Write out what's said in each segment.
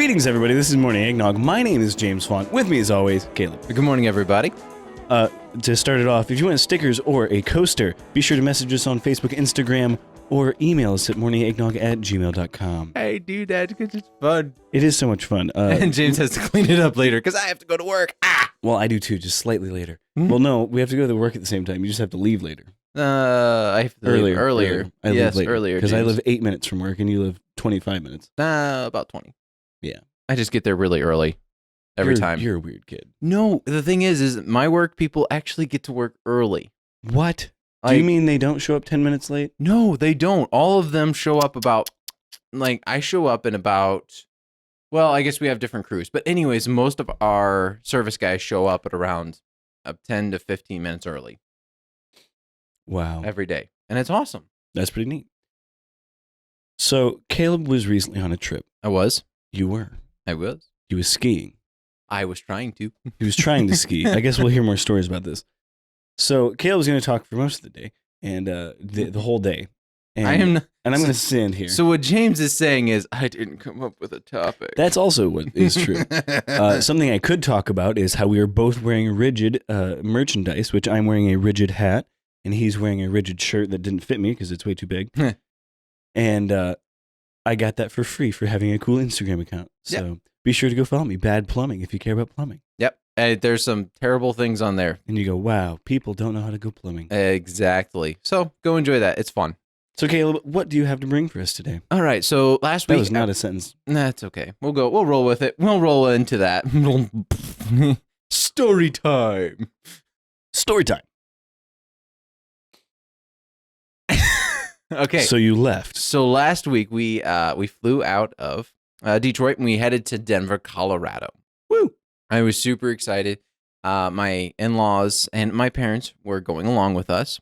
Greetings, everybody. This is Morning Eggnog. My name is James Font. With me, as always, Caleb. Good morning, everybody. To start it off, if you want stickers or a coaster, be sure to message us on Facebook, Instagram, or email us at morningeggnog@gmail.com. Hey, do that because it's fun. It is so much fun. And James has to clean it up later because I have to go to work. Well, I do too, just slightly later. Hmm? Well, no, we have to go to work at the same time. You just have to leave later. I have to leave earlier. I leave later. Earlier. Because I live 8 minutes from work and you live 25 minutes. About 20. Yeah. I just get there really early every time. You're a weird kid. No, the thing is my work people actually get to work early. What? Do you mean they don't show up 10 minutes late? No, they don't. All of them show up about, I show up in about, well, I guess we have different crews. But anyways, most of our service guys show up at around 10 to 15 minutes early. Wow. Every day. And it's awesome. That's pretty neat. So, Caleb was recently on a trip. I was. You were. I was. He was skiing. I was trying to. He was trying to ski. I guess we'll hear more stories about this. So, Caleb's going to talk for most of the day and the whole day. And I'm going to stand here. So what James is saying is, I didn't come up with a topic. That's also what is true. Something I could talk about is how we are both wearing rigid merchandise, which I'm wearing a rigid hat, and he's wearing a rigid shirt that didn't fit me because it's way too big. And I got that for free for having a cool Instagram account. So be sure to go follow me, Bad Plumbing, if you care about plumbing. Yep. There's some terrible things on there. And you go, wow, people don't know how to go plumbing. Exactly. So go enjoy that. It's fun. So, Caleb, what do you have to bring for us today? All right. So last week. That was not a sentence. That's okay. We'll roll with it. We'll roll into that. Story time. Story time. Okay. So you left. So last week we flew out of Detroit and we headed to Denver, Colorado. Woo! I was super excited. My in-laws and my parents were going along with us.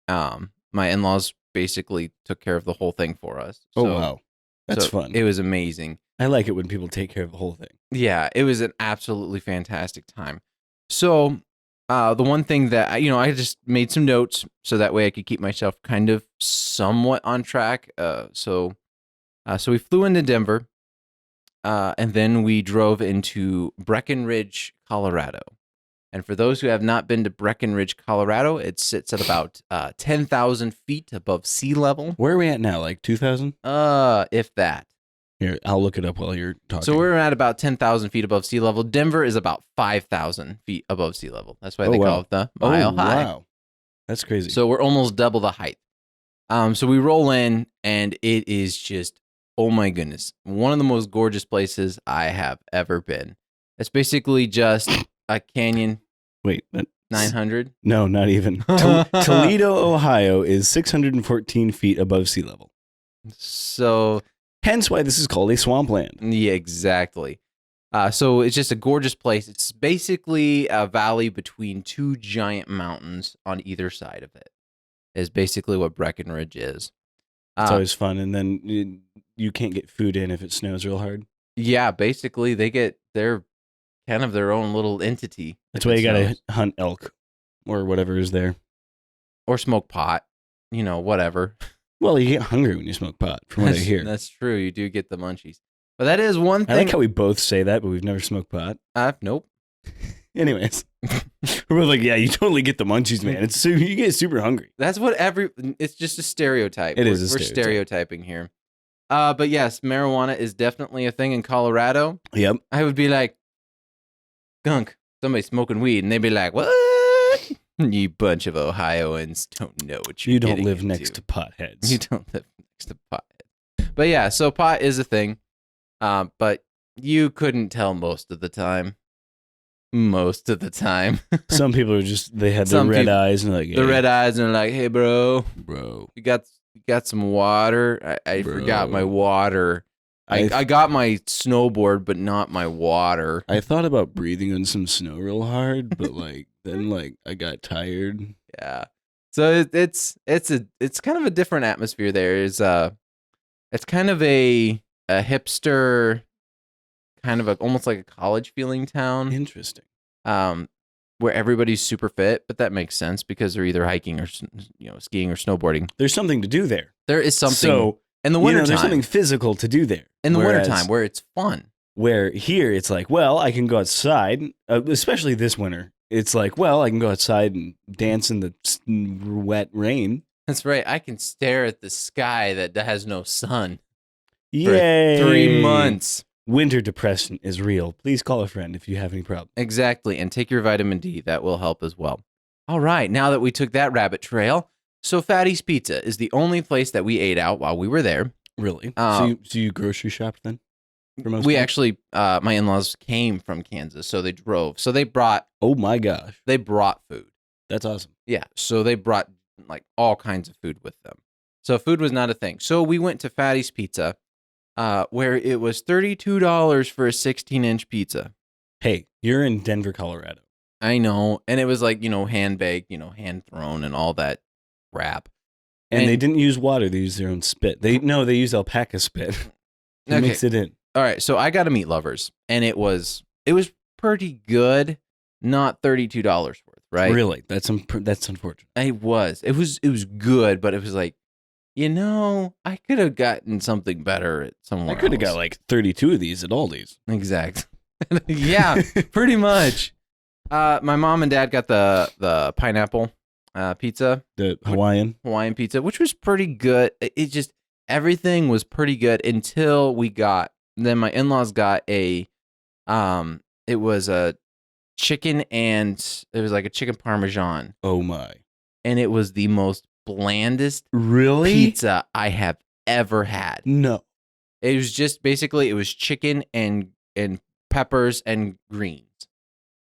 My in-laws basically took care of the whole thing for us. Oh, wow. That's fun. It was amazing. I like it when people take care of the whole thing. Yeah, it was an absolutely fantastic time. So the one thing that, I just made some notes so that way I could keep myself kind of somewhat on track. So we flew into Denver, and then we drove into Breckenridge, Colorado. And for those who have not been to Breckenridge, Colorado, it sits at about 10,000 feet above sea level. Where are we at now? Like 2,000? If that. Here, I'll look it up while you're talking. So we're at about 10,000 feet above sea level. Denver is about 5,000 feet above sea level. That's why they call it the Mile High. Wow. That's crazy. So we're almost double the height. So we roll in, and it is just, oh my goodness, one of the most gorgeous places I have ever been. It's basically just a canyon. Wait, 900? No, not even. Toledo, Ohio is 614 feet above sea level. So hence why this is called a swampland. Yeah, exactly. So it's just a gorgeous place. It's basically a valley between two giant mountains on either side of it. Is basically what Breckenridge is. It's always fun, and then you can't get food in if it snows real hard. Yeah, basically they're kind of their own little entity. That's why you gotta hunt elk or whatever is there, or smoke pot. Whatever. Well, you get hungry when you smoke pot, from what I hear. That's true. You do get the munchies. But that is one thing. I like how we both say that, but we've never smoked pot. Nope. Anyways, we're both like, yeah, you totally get the munchies, man. You get super hungry. That's what it's just a stereotype. We're stereotyping here. But yes, marijuana is definitely a thing in Colorado. Yep. I would be like, gunk, somebody smoking weed, and they'd be like, what? You bunch of Ohioans don't know what you're getting into. You don't live next to potheads. You don't live next to potheads. But yeah, so pot is a thing. But you couldn't tell most of the time. Some people are they had the red eyes and the red eyes and like, hey, bro, you got some water? I forgot my water. I got my snowboard, but not my water. I thought about breathing on some snow real hard, but then I got tired. Yeah. So it's kind of a different atmosphere there. It's kind of a hipster, kind of almost like a college feeling town. Interesting. Where everybody's super fit, but that makes sense because they're either hiking or skiing or snowboarding. There's something to do there. There is something. So in the wintertime, there's something physical to do there. In the wintertime where it's fun. Where here it's like, well, I can go outside, especially this winter. It's like, well, I can go outside and dance in the wet rain. That's right. I can stare at the sky that has no sun Yay! for 3 months. Winter depression is real. Please call a friend if you have any problem. Exactly. And take your vitamin D. That will help as well. All right. Now that we took that rabbit trail, so Fatty's Pizza is the only place that we ate out while we were there. Really? So you grocery shopped then? We actually, my in-laws came from Kansas, so they drove. So they brought. Oh my gosh! They brought food. That's awesome. Yeah. So they brought like all kinds of food with them. So food was not a thing. So we went to Fatty's Pizza, where it was $32 for a 16-inch pizza. Hey, you're in Denver, Colorado. I know, and it was like hand baked, hand thrown, and all that crap. And they didn't use water; they used their own spit. They used alpaca spit. They mixed it in. All right, so I got a Meat Lovers, and it was pretty good, not $32 worth, right? Really, that's unfortunate. It was good, but it was like, I could have gotten something better at somewhere. I could have got like 32 of these at Aldi's. Exact. Yeah, pretty much. My mom and dad got the pineapple pizza, the Hawaiian pizza, which was pretty good. It just everything was pretty good until we got. Then my in-laws got it was a chicken and it was like a chicken parmesan. Oh my. And it was the most blandest pizza I have ever had. No. It was just basically it was chicken and peppers and greens.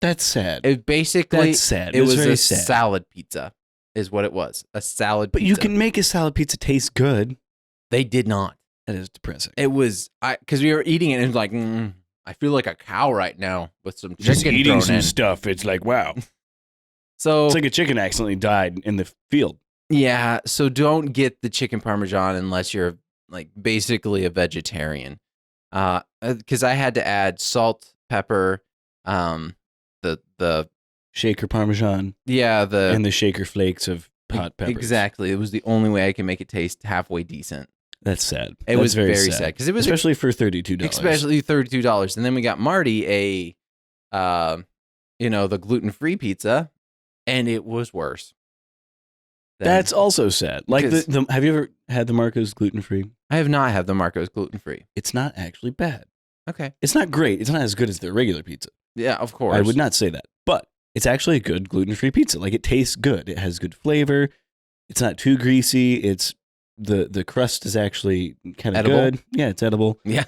That's sad. That's sad. It was very a sad. salad pizza is what it was. A salad pizza. But you can make a salad pizza taste good. They did not. That is depressing. It was because we were eating it and it was like, I feel like a cow right now with some chicken just eating thrown some in. stuff. It's like, wow. So it's like a chicken accidentally died in the field. Yeah. So don't get the chicken parmesan unless you're like basically a vegetarian. Because I had to add salt, pepper, the shaker parmesan. Yeah, and the shaker flakes of hot peppers. Exactly. It was the only way I could make it taste halfway decent. That's sad. It was very sad because it was especially for $32. Especially $32, and then we got Marty the gluten-free pizza, and it was worse. That's also sad. Like have you ever had the Marco's gluten-free? I have not had the Marco's gluten-free. It's not actually bad. Okay. It's not great. It's not as good as the regular pizza. Yeah, of course. I would not say that, but it's actually a good gluten-free pizza. Like it tastes good. It has good flavor. It's not too greasy. It's the crust is actually kind of good. Yeah, it's edible. Yeah.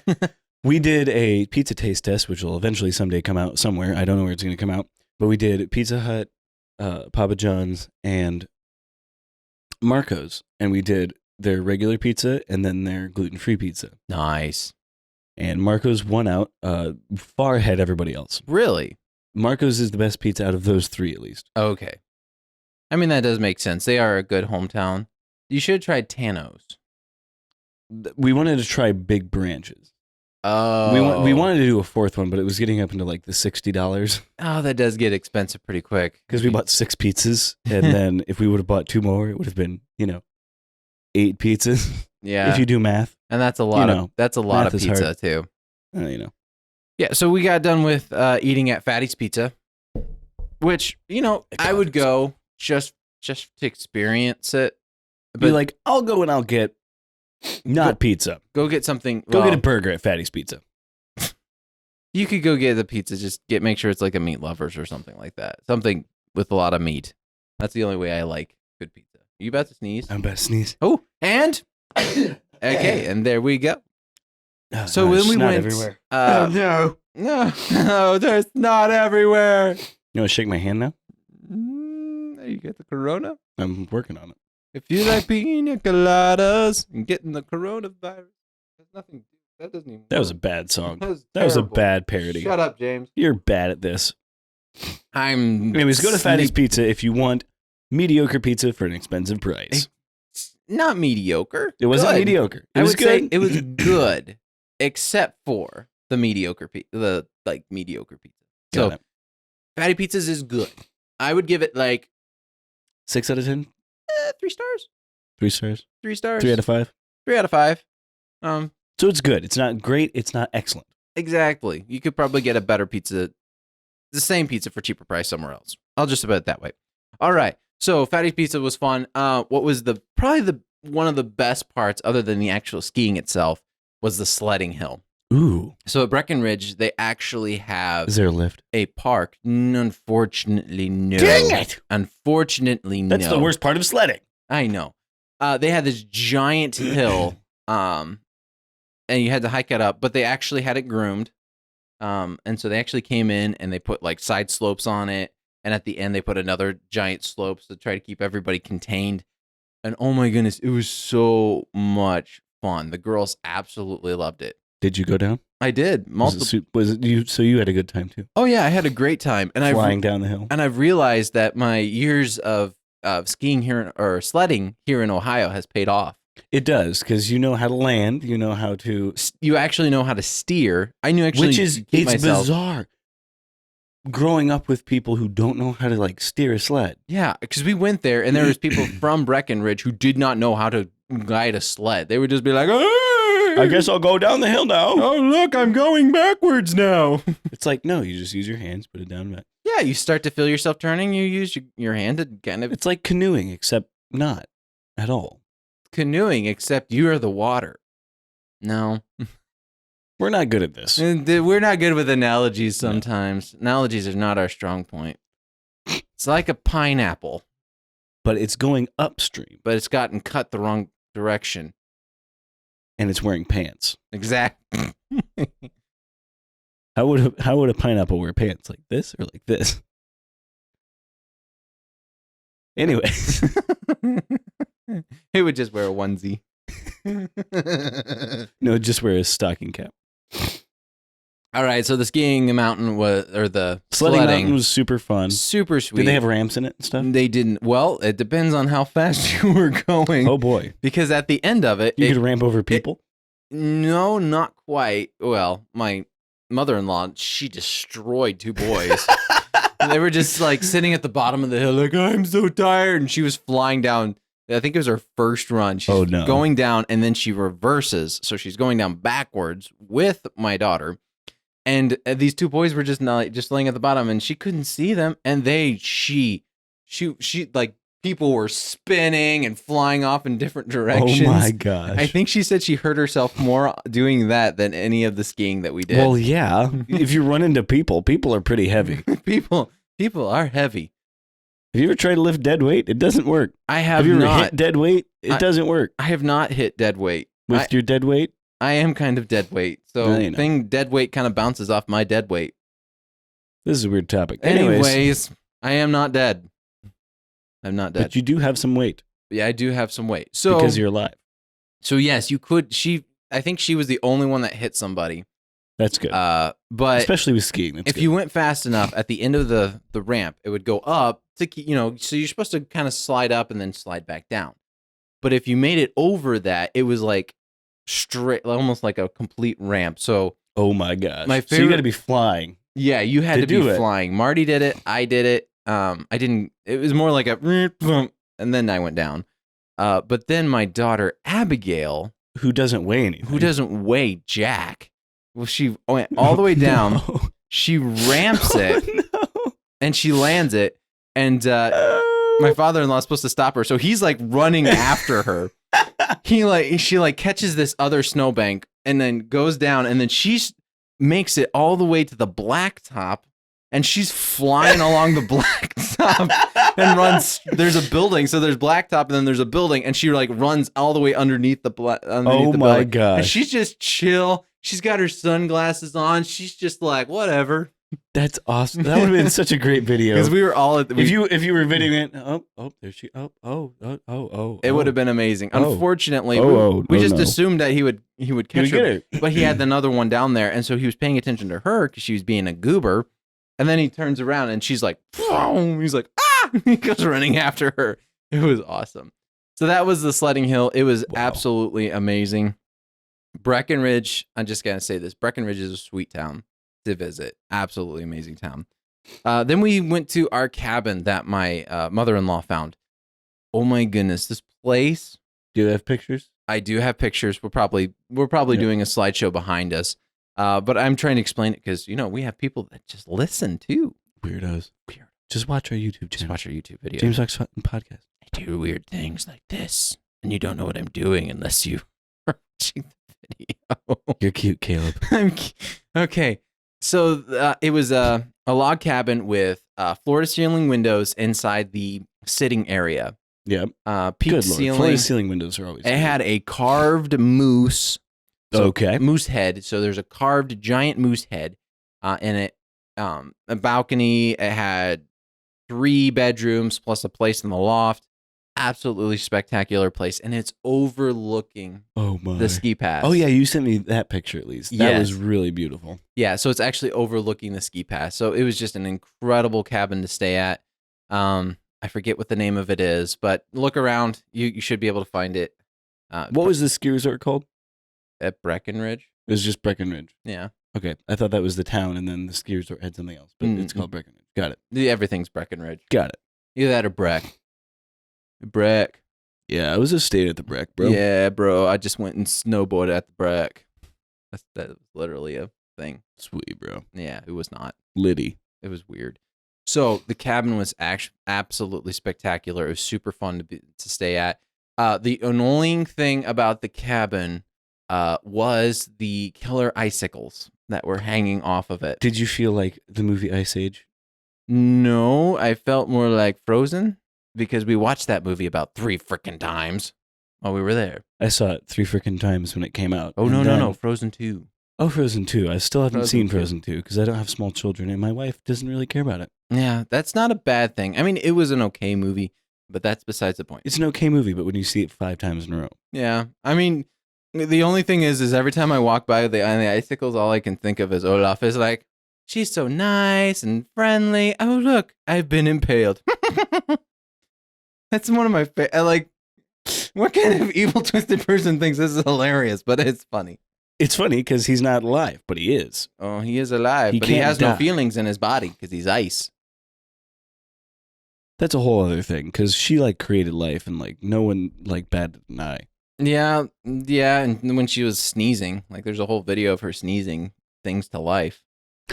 We did a pizza taste test, which will eventually someday come out somewhere. I don't know where it's going to come out, but we did Pizza Hut, Papa John's, and Marco's, and we did their regular pizza and then their gluten-free pizza. Nice. And Marco's won out, far ahead everybody else. Really? Marco's is the best pizza out of those three, at least. Okay. I mean, that does make sense. They are a good hometown. You should have tried Tano's. We wanted to try Big Branches. Oh. We wanted to do a fourth one, but it was getting up into like the $60. Oh, that does get expensive pretty quick. Because we bought 6 pizzas, and then if we would have bought 2 more, it would have been, 8 pizzas. Yeah. If you do math. And that's a lot of pizza too. Yeah, so we got done with eating at Fatty's Pizza, which, I would go just to experience it. But be like, I'll go and I'll get pizza. Go get something. Go get a burger at Fatty's Pizza. You could go get the pizza, just make sure it's like a Meat Lovers or something like that. Something with a lot of meat. That's the only way I like good pizza. You about to sneeze? I'm about to sneeze. Oh, and okay, and there we go. So when we went everywhere. No, there's not everywhere. You want to shake my hand now? You get the corona? I'm working on it. If you like pina coladas and getting the coronavirus, there's nothing. That doesn't even. That was a bad song. That was a bad parody. Shut up, James. You're bad at this. Anyways, go to Fatty's Pizza if you want mediocre pizza for an expensive price. It's not mediocre. It wasn't mediocre. It was good. Say it was good, except for the mediocre mediocre pizza. So, Fatty Pizzas is good. I would give it like 6 out of 10. 3 stars. 3 stars. 3 stars. 3 out of 5. 3 out of 5. So it's good. It's not great. It's not excellent. Exactly. You could probably get a better pizza, the same pizza for cheaper price somewhere else. I'll just about it that way. All right. So Fatty's Pizza was fun. What was one of the best parts, other than the actual skiing itself, was the sledding hill. Ooh. So at Breckenridge, they actually have Is there a lift? a park. Unfortunately, no. Dang it! Unfortunately, no. That's the worst part of sledding. I know. They had this giant hill, and you had to hike it up, but they actually had it groomed. And so they actually came in and they put like side slopes on it. And at the end, they put another giant slope to try to keep everybody contained. And oh my goodness, it was so much fun. The girls absolutely loved it. Did you go down? I did. Was it you? So you had a good time too? Oh yeah, I had a great time. And flying down the hill. And I've realized that my years of skiing here or sledding here in Ohio has paid off. It does, because you know how to land. You know how to. You actually know how to steer. I knew actually. Which is bizarre. Growing up with people who don't know how to like steer a sled. Yeah, because we went there and there was people from Breckenridge who did not know how to guide a sled. They would just be like, "Oh, I guess I'll go down the hill now. Oh, look, I'm going backwards now." It's like, no, you just use your hands, put it down back. Yeah, you start to feel yourself turning. You use your hand to kind of. It's like canoeing, except not at all. Canoeing, except you are the water. No. We're not good at this. We're not good with analogies sometimes. No. Analogies are not our strong point. It's like a pineapple. But it's going upstream. But it's gotten cut the wrong direction. And it's wearing pants. Exactly. How would a pineapple wear pants? Like this or like this? Anyway. He would just wear a onesie. No, just wear a stocking cap. All right, so the skiing mountain the sledding mountain was super fun. Super sweet. Did they have ramps in it and stuff? They didn't. Well, it depends on how fast you were going. Oh boy. Because at the end of it... You could ramp over people? No, not quite. Well, my mother-in-law, she destroyed two boys. They were just like sitting at the bottom of the hill like, I'm so tired. And she was flying down. I think it was her first run. She's going down and then she reverses. So she's going down backwards with my daughter. And these two boys were just laying at the bottom and she couldn't see them. And she like people were spinning and flying off in different directions. Oh my gosh. I think she said she hurt herself more doing that than any of the skiing that we did. Well, yeah. If you run into people are pretty heavy. People are heavy. Have you ever tried to lift dead weight? It doesn't work. Have you not. ever hit dead weight? It doesn't work. I have not hit dead weight. With your dead weight? I am kind of dead weight. So dead weight kind of bounces off my dead weight. This is a weird topic. Anyways, I am not dead. I'm not dead. But you do have some weight. Yeah, I do have some weight. So because you're alive. So yes, you could. I think she was the only one that hit somebody. That's good. But especially with skiing. If you went fast enough at the end of the ramp, it would go up to so you're supposed to kind of slide up and then slide back down. But if you made it over that, it was like straight, almost like a complete ramp. So oh my gosh. So you got to be flying. Yeah, you had to be flying. Marty did it. I did it. I didn't. It was more like a and then I went down. But then my daughter Abigail, who doesn't weigh anything, who doesn't weigh jack. Well, she went all the way down. No. She ramps it, and she lands it. And my father-in-law is supposed to stop her, so he's like running after her. She catches this other snowbank, and then goes down, and then she makes it all the way to the blacktop, and she's flying along the blacktop and runs. There's a building, so there's blacktop, and then there's a building, and she like runs all the way underneath the building. Oh my gosh! And she's just chill. She's got her sunglasses on. She's just like, whatever. That's awesome. That would have been such a great video. Because we were all at if you were videoing it, there she. It would have been amazing. Unfortunately, we just assumed that he would catch her, but he had another one down there, and so he was paying attention to her because she was being a goober. And then he turns around and she's like, he's like, ah! He goes running after her. It was awesome. So that was the sledding hill. It was absolutely amazing. Breckenridge, I'm just going to say this. Breckenridge is a sweet town to visit. Absolutely amazing town. Then we went to our cabin that my mother-in-law found. Oh my goodness, this place. Do you have pictures? I do have pictures. We're probably doing a slideshow behind us. But I'm trying to explain it because, we have people that just listen too. Weirdos. Just watch our YouTube channel. Just watch our YouTube video. James Fox Podcast. I do weird things like this, and you don't know what I'm doing unless you are watching the video. You're cute, Caleb. Okay. So it was a log cabin with floor-to-ceiling windows inside the sitting area. Yep. Peak Good ceiling. Lord. Floor-to-ceiling windows are always It good. had a carved moose. Okay. Moose head. So there's a carved giant moose head in it. A balcony. It had 3 bedrooms plus a place in the loft. Absolutely spectacular place, and it's overlooking the ski pass. Oh yeah, you sent me that picture at least. That Yes. was really beautiful. Yeah, so it's actually overlooking the ski pass. So it was just an incredible cabin to stay at. I forget what the name of it is, but look around. You should be able to find it. What was the ski resort called? At Breckenridge? It was just Breckenridge. Yeah. Okay, I thought that was the town, and then the ski resort had something else, but it's called Breckenridge. Got it. Everything's Breckenridge. Got it. Either that or Breck. Breck. Yeah, I was just staying at the Breck, bro. Yeah, bro. I just went and snowboarded at the Breck. That was literally a thing. Sweet, bro. Yeah, it was not. Liddy. It was weird. So the cabin was absolutely spectacular. It was super fun to stay at. The annoying thing about the cabin was the killer icicles that were hanging off of it. Did you feel like the movie Ice Age? No, I felt more like Frozen because we watched that movie about 3 freaking times while we were there. I saw it 3 freaking times when it came out. Oh, no, Frozen 2. Oh, Frozen 2. I still haven't Frozen seen 2. Frozen 2 because I don't have small children and my wife doesn't really care about it. Yeah, that's not a bad thing. I mean, it was an okay movie, but that's besides the point. It's an okay movie, but when you see it 5 times in a row. Yeah, I mean, the only thing is every time I walk by the icicles, all I can think of is Olaf is like, she's so nice and friendly. Oh, look, I've been impaled. That's one of my favorite. What kind of evil, twisted person thinks this is hilarious? But it's funny. It's funny because he's not alive, but he is. Oh, he is alive, but he can't has die. no feelings in his body because he's ice. That's a whole other thing because she created life and no one batted an eye. Yeah, and when she was sneezing, there's a whole video of her sneezing things to life.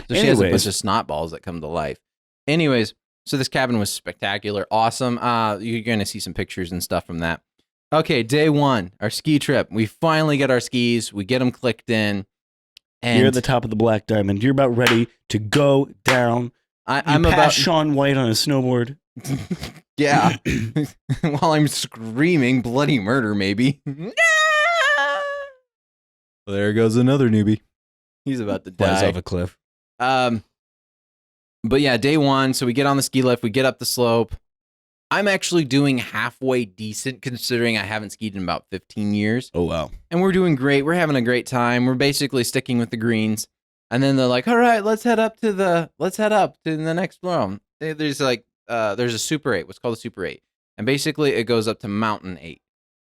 So she has a bunch of snot balls that come to life. Anyways, so this cabin was spectacular, awesome. You're going to see some pictures and stuff from that. Okay, day 1, our ski trip. We finally get our skis. We get them clicked in. And you're at the top of the Black Diamond. You're about ready to go down. I'm pass about Shaun White on a snowboard. Yeah, while I'm screaming bloody murder, maybe. Well, there goes another newbie. He's about to Flies die off a cliff. But yeah, day 1. So we get on the ski lift. We get up the slope. I'm actually doing halfway decent considering I haven't skied in about 15 years. Oh, wow. And we're doing great. We're having a great time. We're basically sticking with the greens. And then they're like, all right, let's head up to the next room. There's a Super 8, what's called a Super 8. And basically it goes up to Mountain 8.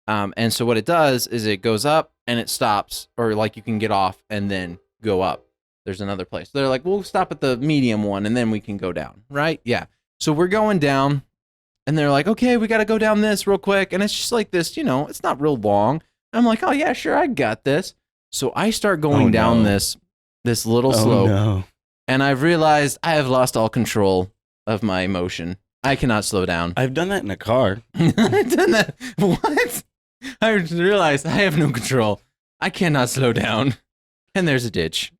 And so what it does is it goes up and it stops, or you can get off and then go up. There's another place. They're like, we'll stop at the medium one and then we can go down, right? Yeah. So we're going down and they're like, okay, we got to go down this real quick. And it's just like this, it's not real long. I'm like, oh yeah, sure, I got this. So I start going down this little slope. No. And I've realized I have lost all control of my motion. I cannot slow down. I've done that in a car. I've done that. What? I realized I have no control. I cannot slow down. And there's a ditch.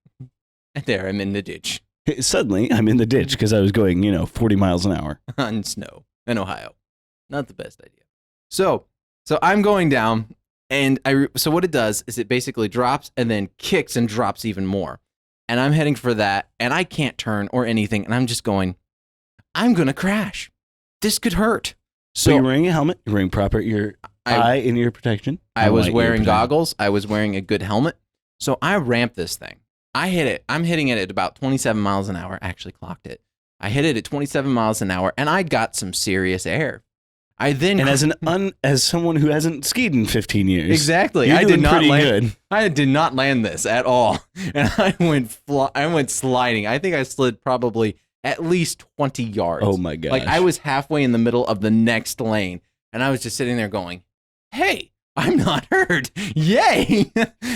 And there I'm in the ditch. Suddenly, I'm in the ditch because I was going, 40 miles an hour. On snow in Ohio. Not the best idea. So I'm going down, and so what it does is it basically drops and then kicks and drops even more. And I'm heading for that, and I can't turn or anything, and I'm just going, I'm going to crash. This could hurt. So you're wearing a helmet, you're wearing proper eye and ear protection. I was wearing goggles. I was wearing a good helmet. So I ramped this thing. I hit it. I'm hitting it at about 27 miles an hour. I actually clocked it. I hit it at 27 miles an hour, and I got some serious air. I then as someone who hasn't skied in 15 years, exactly, I did not land. Good. I did not land this at all, and I went sliding. I think I slid probably at least 20 yards. Oh my gosh! I was halfway in the middle of the next lane, and I was just sitting there going, "Hey, I'm not hurt. Yay.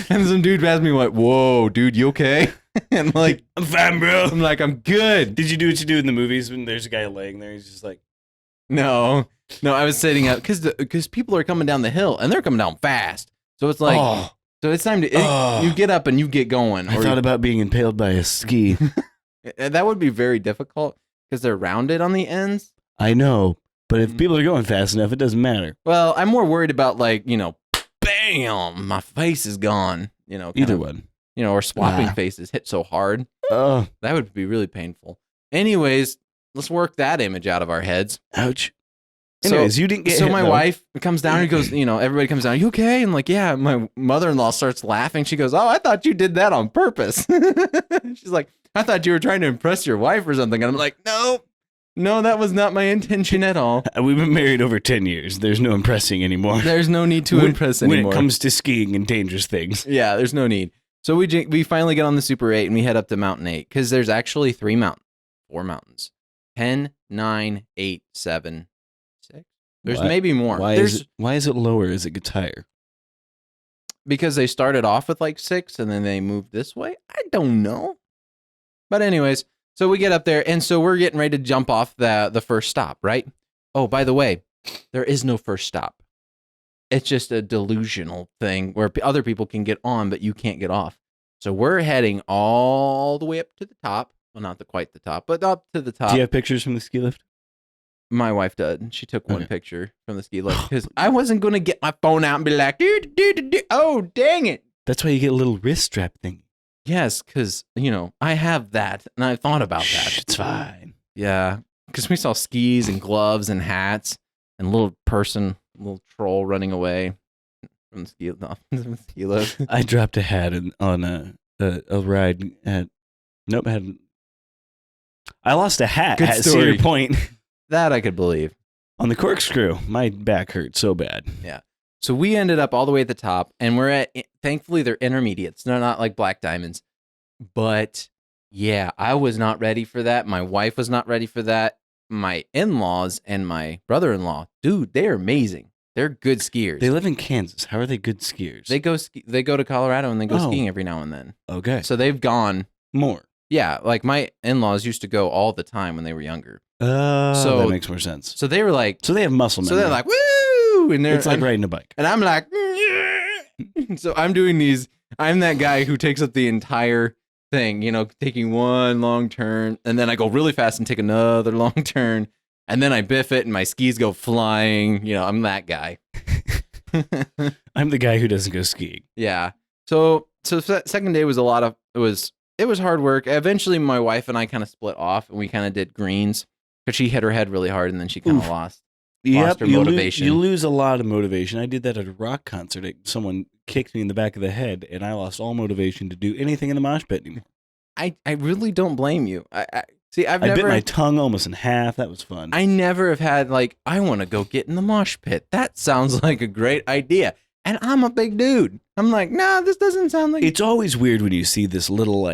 And some dude passed me like, whoa, dude, you okay? And like, I'm fine, bro. I'm like, I'm good. Did you do what you do in the movies when there's a guy laying there? He's just like, No, I was sitting up because people are coming down the hill and they're coming down fast. So it's like, so it's time to, you get up and you get going. I thought about being impaled by a ski. That would be very difficult because they're rounded on the ends. I know, but if people are going fast enough, it doesn't matter. Well, I'm more worried about like, bam, my face is gone. Either one. Or swapping faces hit so hard. Oh, that would be really painful. Anyways, let's work that image out of our heads. Ouch. Anyways, you didn't get so hit, my though. wife comes down and goes, everybody comes down. Are you okay? And like, yeah. My mother-in-law starts laughing. She goes, oh, I thought you did that on purpose. She's like, I thought you were trying to impress your wife or something. And I'm like, no, that was not my intention at all. We've been married over 10 years. There's no impressing anymore. There's no need to impress anymore. When it comes to skiing and dangerous things. Yeah, there's no need. So we finally get on the Super 8 and we head up to Mountain 8 because there's actually 4 mountains. 10, 9, 8, 7, 6. There's maybe more. Why is it lower as it gets higher? Because they started off with like 6 and then they moved this way? I don't know. But anyways, so we get up there and so we're getting ready to jump off the first stop, right? Oh, by the way, there is no first stop. It's just a delusional thing where other people can get on, but you can't get off. So we're heading all the way up to the top. Well, not quite the top, but up to the top. Do you have pictures from the ski lift? My wife did. She took one picture from the ski lift because I wasn't going to get my phone out and be like, oh, dang it. That's why you get a little wrist strap thing. Yes, because, I have that and I thought about that. It's fine. Yeah, because we saw skis and gloves and hats and a little troll running away from the ski lift. I dropped a hat on a ride at. Nope, I lost a hat Good at story. Cedar Point. That I could believe. On the corkscrew. My back hurt so bad. Yeah. So we ended up all the way at the top, and thankfully they're intermediates. They're not like black diamonds. But yeah, I was not ready for that. My wife was not ready for that. My in-laws and my brother-in-law, dude, they're amazing. They're good skiers. They live in Kansas. How are they good skiers? They go to Colorado and they go skiing every now and then. Okay. So they've gone more. Yeah, like my in-laws used to go all the time when they were younger. So that makes more sense. So they were like, so they have muscle memory. So they're like, woo, and it's like riding a bike. And I'm like, so I'm doing these. I'm that guy who takes up the entire thing, taking one long turn, and then I go really fast and take another long turn, and then I biff it, and my skis go flying. I'm that guy. I'm the guy who doesn't go skiing. Yeah. So second day was it was hard work. Eventually, my wife and I kind of split off, and we kind of did greens because she hit her head really hard, and then she kind of lost her motivation. You lose a lot of motivation. I did that at a rock concert. Someone kicked me in the back of the head, and I lost all motivation to do anything in the mosh pit anymore. I really don't blame you. I bit my tongue almost in half. That was fun. I never have had I want to go get in the mosh pit. That sounds like a great idea. And I'm a big dude. I'm like, nah, this doesn't sound like... It's always weird when you see this little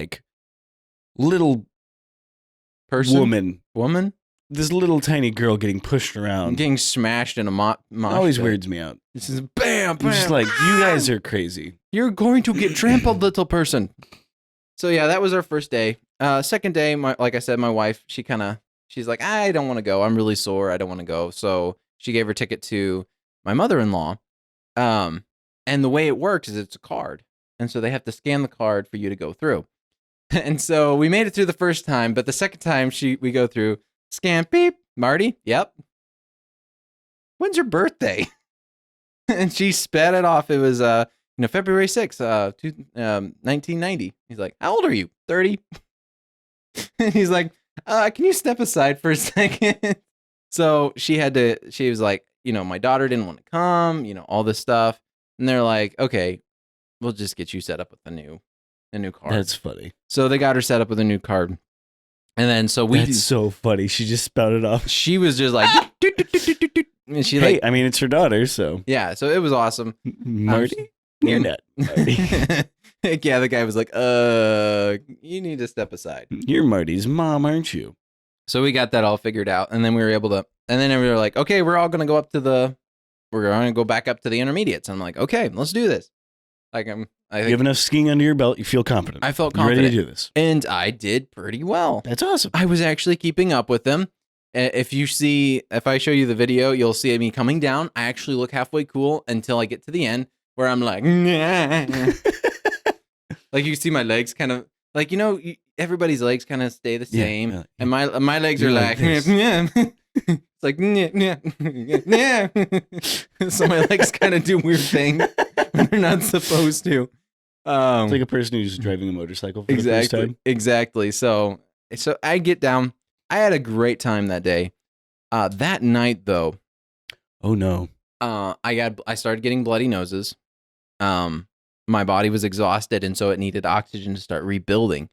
person? Woman? This little tiny girl getting pushed around. Getting smashed in a mosh pit. Always weirds me out. This is bam, bam. I'm just like, you guys are crazy. You're going to get trampled, little person. So yeah, that was our first day. Second day, like I said, my wife, she's like, I don't want to go. I'm really sore. I don't want to go. So she gave her ticket to my mother-in-law. And the way it works is it's a card. And so they have to scan the card for you to go through. And so we made it through the first time, but the second time we go through, scan, beep, Marty, yep. When's your birthday? And she spat it off. It was February 6th, 1990. He's like, how old are you? 30? And he's like, can you step aside for a second? So she was like, my daughter didn't want to come, all this stuff. And they're like, okay, we'll just get you set up with a new card. That's funny. So they got her set up with a new card. And then That's so funny. She just spouted off. She was just like, and she it's her daughter, so. Yeah, so it was awesome. Marty? You're not Marty. Yeah, the guy was like, you need to step aside. You're Marty's mom, aren't you? So we got that all figured out. And then we were able to, and then we were like, okay, we're all going to go up to we're going to go back up to the intermediates. And I'm like, okay, let's do this. Like I You think have enough skiing under your belt. You feel confident. I felt You're confident. ready to do this. And I did pretty well. That's awesome. I was actually keeping up with them. If I show you the video, you'll see me coming down. I actually look halfway cool until I get to the end where I'm like, nah. Like you see my legs kind of like, everybody's legs kind of stay the same. Yeah. And my legs are like yeah. It's like, yeah. So my legs kind of do weird things when they're not supposed to. It's like a person who's driving a motorcycle for the first time. Exactly. So I get down. I had a great time that day. That night, though. Oh no. I started getting bloody noses. My body was exhausted, and so it needed oxygen to start rebuilding.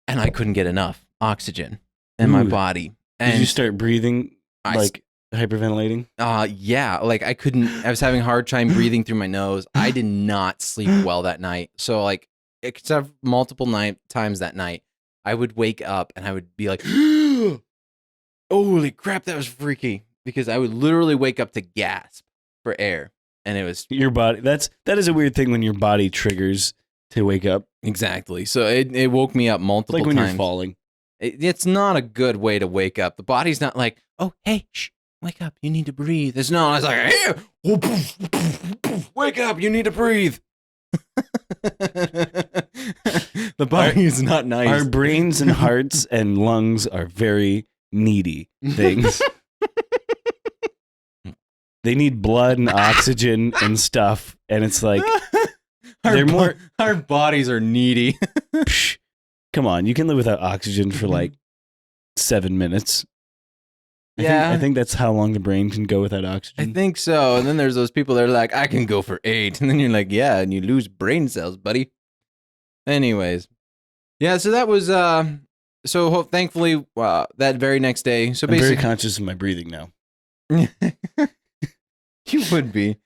And I couldn't get enough oxygen in my body. And did you start breathing like hyperventilating? Yeah. Like I was having a hard time breathing through my nose. I did not sleep well that night. So like, except multiple times that night, I would wake up and I would be like, holy crap, that was freaky. Because I would literally wake up to gasp for air. And it was your body. That is a weird thing when your body triggers to wake up. Exactly. So it woke me up multiple times. Like when you're falling. It's not a good way to wake up. The body's not like, oh, hey, wake up. You need to breathe. It's not. It's like, hey, wake up. You need to breathe. The body is not nice. Our brains and hearts and lungs are very needy things. They need blood and oxygen and stuff, and it's like our bodies are needy. Psh, come on, you can live without oxygen for like 7 minutes. I think that's how long the brain can go without oxygen. I think so. And then there's those people that are like, I can go for 8. And then you're like, yeah, and you lose brain cells, buddy. Anyways. Yeah, so that was, thankfully, that very next day. So I'm very conscious of my breathing now. You would be.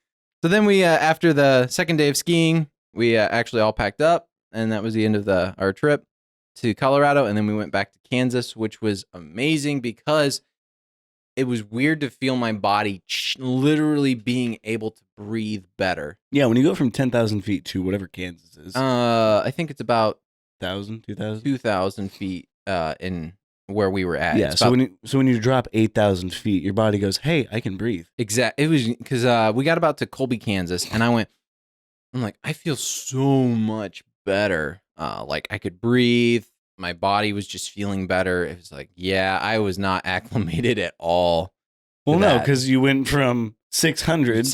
So then we, after the second day of skiing, we actually all packed up. And that was the end of our trip to Colorado. And then we went back to Kansas, which was amazing because it was weird to feel my body literally being able to breathe better. Yeah, when you go from 10,000 feet to whatever Kansas is. I think it's about 1,000, 2,000? 2,000 feet in where we were at. Yeah, so when you drop 8,000 feet, your body goes, hey, I can breathe. Exactly. It was because we got about to Colby, Kansas, and I'm like, I feel so much better. Like I could breathe. My body was just feeling better. It was like, yeah, I was not acclimated at all. Well, no, because you went from 600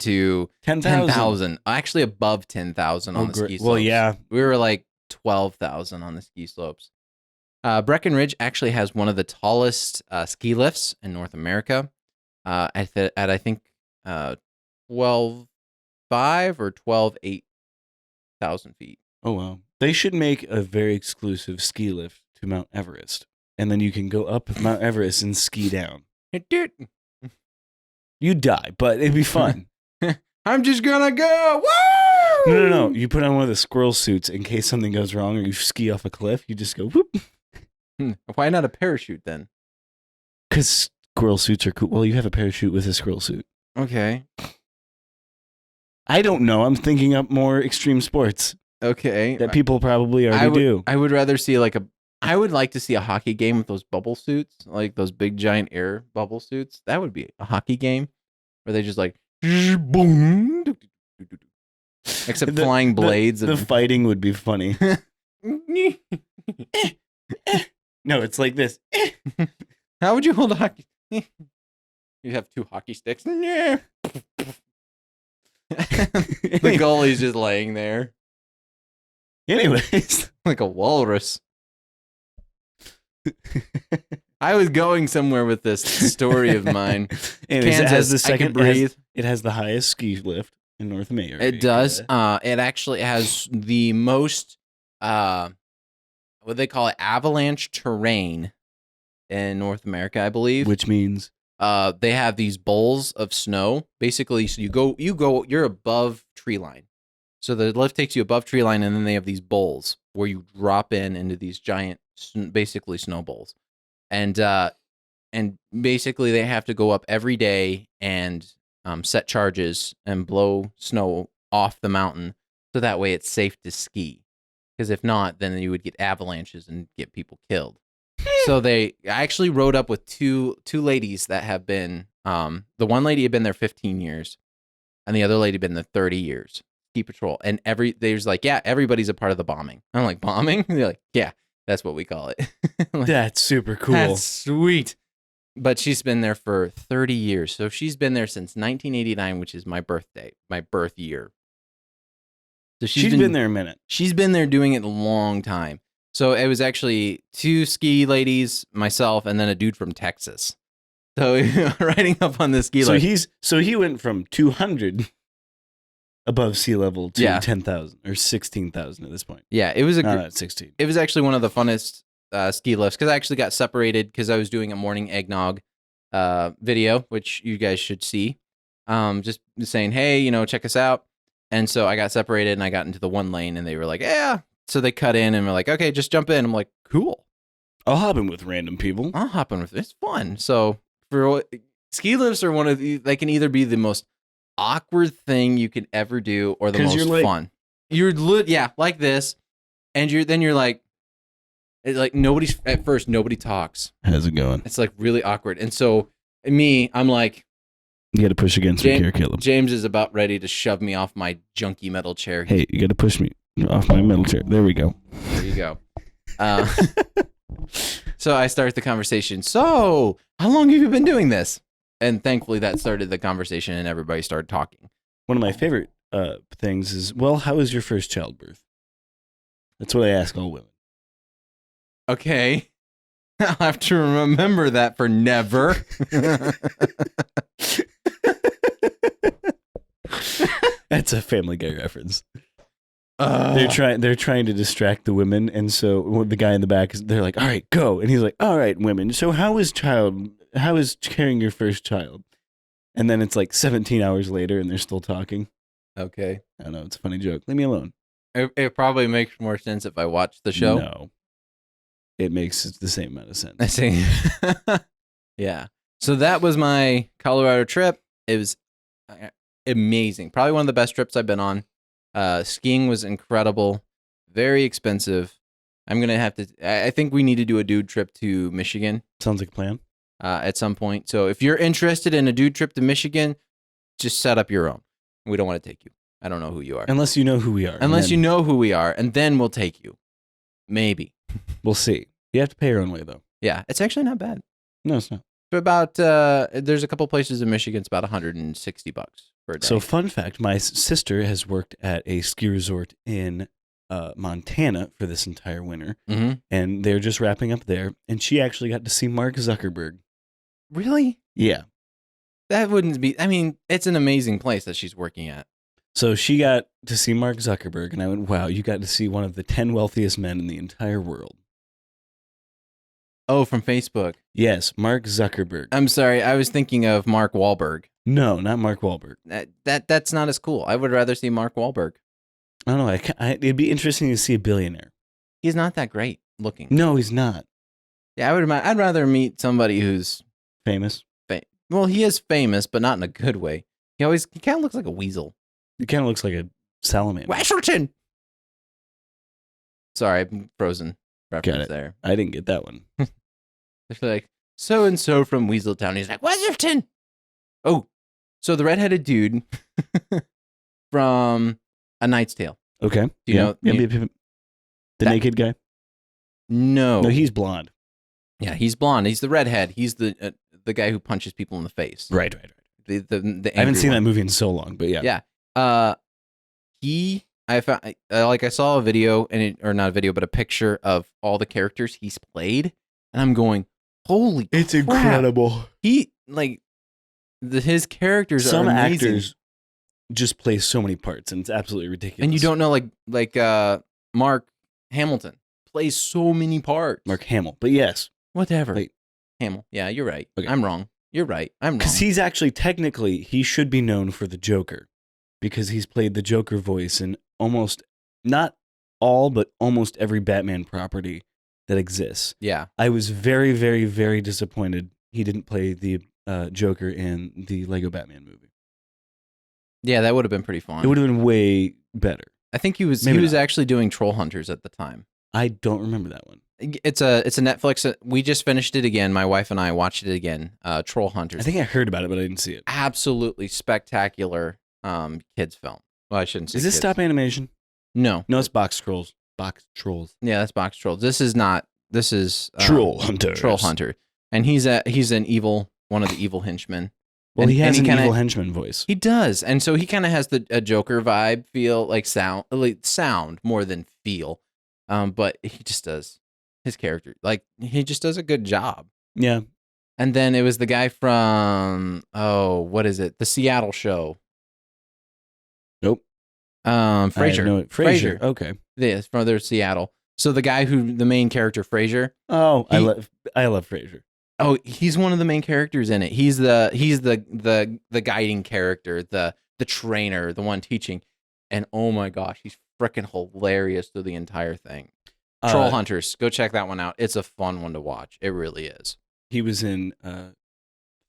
to 10,000. Actually, above 10,000 on the ski slopes. Well, yeah. We were like 12,000 on the ski slopes. Breckenridge actually has one of the tallest ski lifts in North America at I think 12,500 or 12,800 feet. Oh, wow. They should make a very exclusive ski lift to Mount Everest. And then you can go up Mount Everest and ski down. You'd die, but it'd be fun. I'm just gonna go. Woo! No. You put on one of the squirrel suits in case something goes wrong or you ski off a cliff. You just go whoop. Why not a parachute then? Because squirrel suits are cool. Well, you have a parachute with a squirrel suit. Okay. I don't know. I'm thinking up more extreme sports. Okay. That people probably already do. I would rather see I would like to see a hockey game with those bubble suits, like those big giant air bubble suits. That would be a hockey game where they just like boom. Except flying blades. The fighting would be funny. No, it's like this. How would you hold a hockey? You have 2 hockey sticks. The goalie's just laying there. Anyways. Like a walrus. I was going somewhere with this story of mine. Anyways, Kansas, it has the second, I can breathe. It has the highest ski lift in North America. It does. It actually has the most, what they call it, avalanche terrain in North America, I believe. Which means? They have these bowls of snow. Basically, so you're above tree line. So the lift takes you above tree line, and then they have these bowls where you drop into these giant, basically snow bowls. And basically they have to go up every day and set charges and blow snow off the mountain, so that way it's safe to ski. Because if not, then you would get avalanches and get people killed. So I actually rode up with two ladies that have been. The one lady had been there 15 years, and the other lady had been there 30 years. Ski patrol, and they was like, yeah, everybody's a part of the bombing. I'm like, bombing? And they're like, yeah, that's what we call it. Like, That's super cool. that's sweet. But she's been there for 30 years. So she's been there since 1989, which is my birthday, my birth year. So she's been there a minute. She's been there doing it a long time. So it was actually 2 ski ladies, myself, and then a dude from Texas. So riding up on the ski lift. So he went from 200 above sea level to 10,000 or 16,000 at this point. Yeah, it was not 16. It was actually one of the funnest ski lifts because I actually got separated because I was doing a morning eggnog video, which you guys should see. Just saying, hey, check us out. And so I got separated and I got into the one lane and they were like, yeah. So they cut in and were like, okay, just jump in. I'm like, cool. I'll hop in with random people. I'll hop in with it's fun. So ski lifts are one of they can either be the most awkward thing you could ever do or the most fun. You're like this, and you're like nobody talks. How's it going? It's like really awkward. And so I'm like, you got to push against me here, Caleb. James is about ready to shove me off my junky metal chair. Hey, you got to push me off my metal chair. There we go. There you go. So I start the conversation. So, how long have you been doing this? And thankfully that started the conversation and everybody started talking. One of my favorite things is, well, how was your first childbirth? That's what I ask all women. Okay. I'll have to remember that for never. That's a Family Guy reference. They're trying to distract the women, and so the guy in the back they're like, "All right, go," and he's like, "All right, women. So how is carrying your first child?" And then it's like 17 hours later, and they're still talking. Okay, I don't know. It's a funny joke. Leave me alone. It probably makes more sense if I watch the show. No, it makes the same amount of sense. I see. Yeah. So that was my Colorado trip. It was amazing. Probably one of the best trips I've been on. Skiing was incredible, very expensive. I'm going to have to, I think we need to do a dude trip to Michigan. Sounds like a plan. At some point. So if you're interested in a dude trip to Michigan, just set up your own. We don't want to take you. I don't know who you are. Unless you know who we are. Unless you know who we are, and then we'll take you. Maybe. We'll see. You have to pay your own way, though. Yeah, it's actually not bad. No, it's not. For about, there's a couple places in Michigan, it's about $160 for a day. So, fun fact, my sister has worked at a ski resort in Montana for this entire winter, and they're just wrapping up there, and she actually got to see Mark Zuckerberg. Really? Yeah. That wouldn't be, I mean, it's an amazing place that she's working at. So she got to see Mark Zuckerberg, and I went, wow, you got to see one of the 10 wealthiest men in the entire world. Oh, from Facebook. Yes, Mark Zuckerberg. I'm sorry, I was thinking of Mark Wahlberg. No, not Mark Wahlberg. That's not as cool. I would rather see Mark Wahlberg. I don't know. It'd be interesting to see a billionaire. He's not that great looking. No, he's not. Yeah, I'd rather meet somebody who's famous. Well, he is famous, but not in a good way. He kind of looks like a weasel. He kind of looks like a salamander. Washington. Sorry, I'm frozen. Reference there. I didn't get that one. They're like, so and so from Weaseltown. He's like, Washington. Oh, so the redheaded dude from A Knight's Tale. Okay. Do you know the naked guy? No. No, he's blonde. Yeah, he's blonde. He's the redhead. He's the guy who punches people in the face. Right. The I haven't seen that movie in so long, but yeah. Yeah. I saw a video or not a video, but a picture of all the characters he's played, and I'm going, holy crap. It's incredible. His characters Some are amazing. Actors just play so many parts, and it's absolutely ridiculous. And you don't know, like Mark Hamilton plays so many parts. Mark Hamill, but yes. Whatever. Wait. Hamill. Yeah, you're right. Okay. I'm wrong. You're right. I'm wrong. Because he's actually, technically, he should be known for the Joker. Because he's played the Joker voice in almost, not all, but almost every Batman property that exists. Yeah. I was very, very, very disappointed he didn't play the Joker in the Lego Batman movie. Yeah, that would have been pretty fun. It would have been way better. I think he was actually doing Troll Hunters at the time. I don't remember that one. It's a Netflix. We just finished it again. My wife and I watched it again. Troll Hunters. I think I heard about it, but I didn't see it. Absolutely spectacular kids film. Well, I shouldn't say. Is this kids. stop animation? No, it's Box Trolls. Box Trolls. Yeah, that's Box Trolls. This is not. This is Troll Hunter. Troll Hunter, and he's an evil, one of the evil henchmen. Well, he has an evil henchman voice. He does, and so he kind of has a Joker vibe, feel like sound more than feel. But he just does his character he just does a good job. Yeah. And then it was the guy from what is it? The Seattle show. Nope. Frasier. Frasier. Okay. Yes, from their Seattle. So the guy the main character, Frasier. Oh, I love Frasier. Oh, he's one of the main characters in it. He's the guiding character, the trainer, the one teaching. And oh my gosh, he's freaking hilarious through the entire thing. Troll Hunters, go check that one out. It's a fun one to watch. It really is. He was in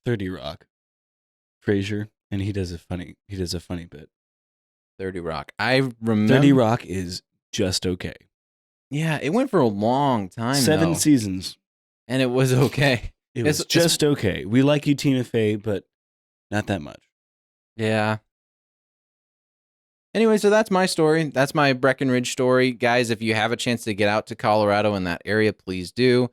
30 Rock, Frasier, and he does a funny bit. 30 Rock. I remember 30 Rock is just okay. Yeah, it went for a long time. 7 seasons. And it was okay. It was just okay. We like you, Tina Fey, but not that much. Yeah. Anyway, so that's my story. That's my Breckenridge story. Guys, if you have a chance to get out to Colorado in that area, please do.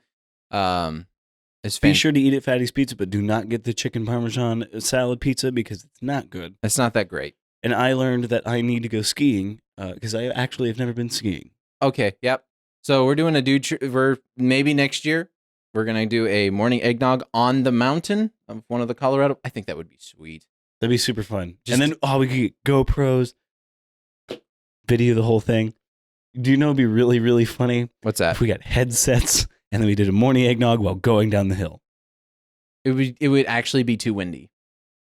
Be sure to eat at Fatty's Pizza, but do not get the chicken parmesan salad pizza because it's not good. It's not that great. And I learned that I need to go skiing because I actually have never been skiing. Okay, yep. So we're doing we're maybe next year. We're going to do a morning eggnog on the mountain of one of the Colorado. I think that would be sweet. That'd be super fun. And then, we could get GoPros, video the whole thing. Do you know it'd be really, really funny? What's that? If we got headsets and then we did a morning eggnog while going down the hill. It would actually be too windy.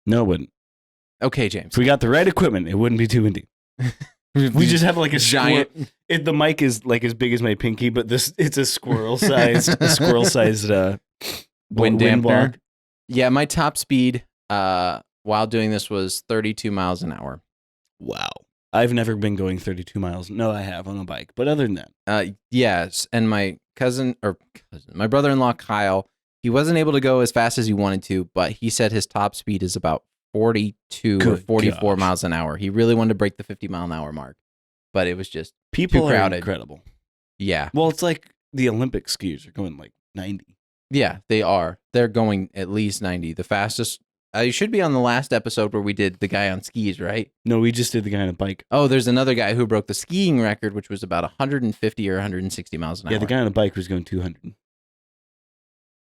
No, it wouldn't. Okay, James. If we got the right equipment, it wouldn't be too windy. We just have like a giant. The mic is like as big as my pinky, but it's a squirrel-sized wind dampener. Yeah, my top speed while doing this was 32 miles an hour. Wow. I've never been going 32 miles. No, I have on a bike. But other than that. Yes. And my my brother-in-law, Kyle, he wasn't able to go as fast as he wanted to, but he said his top speed is about 42 or 44 miles an hour. He really wanted to break the 50 mile an hour mark, but it was just too crowded. Are incredible. Yeah. Well, it's like the Olympic skiers are going like 90. Yeah, they are. They're going at least 90. The fastest. You should be on the last episode where we did the guy on skis, right? No, we just did the guy on a bike. Oh, there's another guy who broke the skiing record, which was about 150 or 160 miles an hour. Yeah, the guy on a bike was going 200.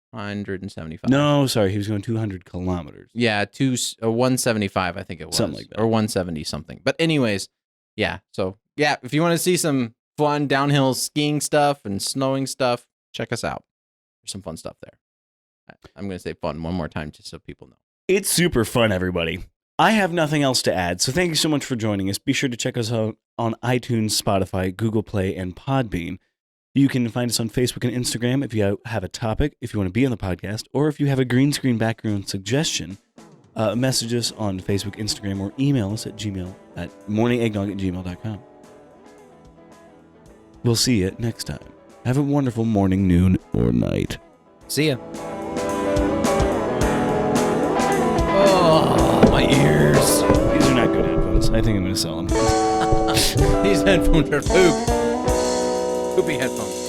175. No, sorry, he was going 200 kilometers. Yeah, 175, I think it was. Something like that. Or 170 something. But anyways, yeah. So, yeah, if you want to see some fun downhill skiing stuff and snowing stuff, check us out. There's some fun stuff there. I'm going to say fun one more time just so people know. It's super fun, everybody. I have nothing else to add, so thank you so much for joining us. Be sure to check us out on iTunes, Spotify, Google Play, and PodBean. You can find us on Facebook and Instagram if you have a topic, if you want to be on the podcast, or if you have a green screen background suggestion, message us on Facebook, Instagram, or email us at morningeggnog@gmail.com. We'll see you next time. Have a wonderful morning, noon, or night. See ya. Oh, my ears. These are not good headphones. I think I'm going to sell them. These headphones are poop. Poopy headphones.